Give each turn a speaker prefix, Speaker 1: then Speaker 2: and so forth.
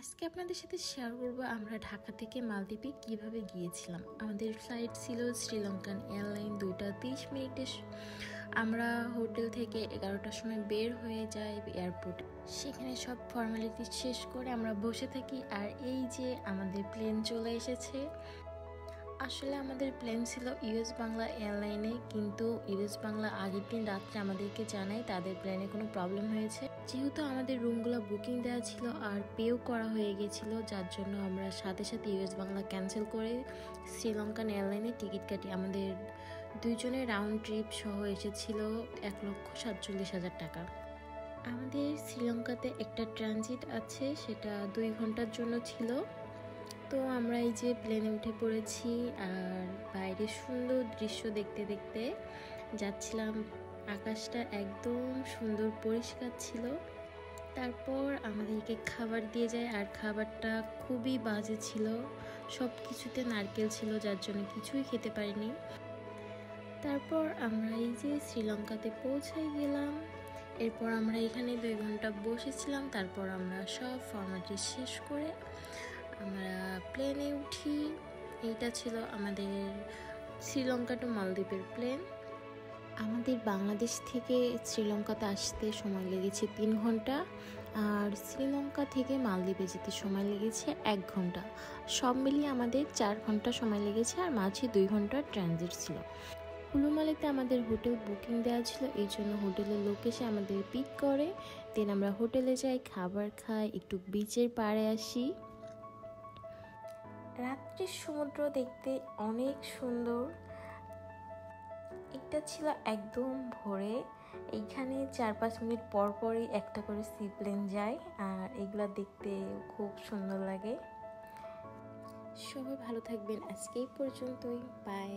Speaker 1: আজকে আপনাদের সাথে শেয়ার করব আমরা ঢাকা থেকে মালদ্বীপে কিভাবে গিয়েছিলাম। আমাদের ফ্লাইট ছিল শ্রীলঙ্কান এয়ারলাইন 2টা 30 মিনিটে। আমরা হোটেল থেকে 11টার সময় বের হয়ে যাই এয়ারপোর্টে। সেখানে সব ফর্মালিটি শেষ করে আমরা বসে থাকি, আর এই যে আমাদের প্লেন চলে এসেছে। আসলে আমাদের প্লেন ছিল ইউএস বাংলা এয়ারলাইনে, কিন্তু ইউএস বাংলা আগের দিন রাত্রে আমাদেরকে জানায় তাদের প্লেনে কোনো প্রবলেম হয়েছে। যেহেতু আমাদের রুমগুলো বুকিং দেওয়া ছিল আর পেও করা হয়ে গেছিল, যার জন্য আমরা সাথে সাথে ইউএস বাংলা ক্যান্সেল করে শ্রীলঙ্কান এয়ারলাইনে টিকিট কাটি। আমাদের দুইজনের রাউন্ড ট্রিপ সহ এসেছিল 1,47,000 টাকা। আমাদের শ্রীলঙ্কাতে একটা ট্রানজিট আছে, সেটা 2 ঘন্টার জন্য ছিল। তো আমরা এই যে প্লেনে উঠে পড়েছি, আর বাইরে সুন্দর দৃশ্য দেখতে দেখতে যাচ্ছিলাম। আকাশটা একদম সুন্দর পরিষ্কার ছিল। তারপর আমাদেরকে খাবার দিয়ে যায়, আর খাবারটা খুবই বাজে ছিল। সব কিছুতে নারকেল ছিল, যার জন্য কিছুই খেতে পারিনি। তারপর আমরা এই যে শ্রীলঙ্কাতে পৌঁছাই গেলাম। এরপর আমরা এখানে 2 ঘন্টা বসেছিলাম। তারপর আমরা সব ফর্মালিটি শেষ করে আমরা প্লেনে উঠি। এইটা ছিল আমাদের শ্রীলঙ্কা টু মালদ্বীপের প্লেন। আমাদের বাংলাদেশ থেকে শ্রীলঙ্কাতে আসতে সময় লেগেছে 3 ঘন্টা, আর শ্রীলঙ্কা থেকে মালদ্বীপে যেতে সময় লেগেছে 1 ঘন্টা। সব মিলিয়ে আমাদের 4 ঘন্টা সময় লেগেছে, আর মাঝে 2 ঘন্টার ট্রানজিট ছিল। কুলুমালিতে আমাদের হোটেল বুকিং দেওয়া ছিল, এই জন্য হোটেলের লোক এসে আমাদের পিক করে। দেন আমরা হোটেলে যাই, খাবার খাই, একটু বিচের পাড়ে আসি। রাত্রির সমুদ্র দেখতে অনেক সুন্দর। এটা ছিল একদম ভোরে। এইখানে 4-5 মিনিট পর পরই একটা করে সি প্লেন যায়, আর এগুলা দেখতে খুব সুন্দর লাগে। সবাই ভালো থাকবেন, আজকে এই পর্যন্তই, বাই।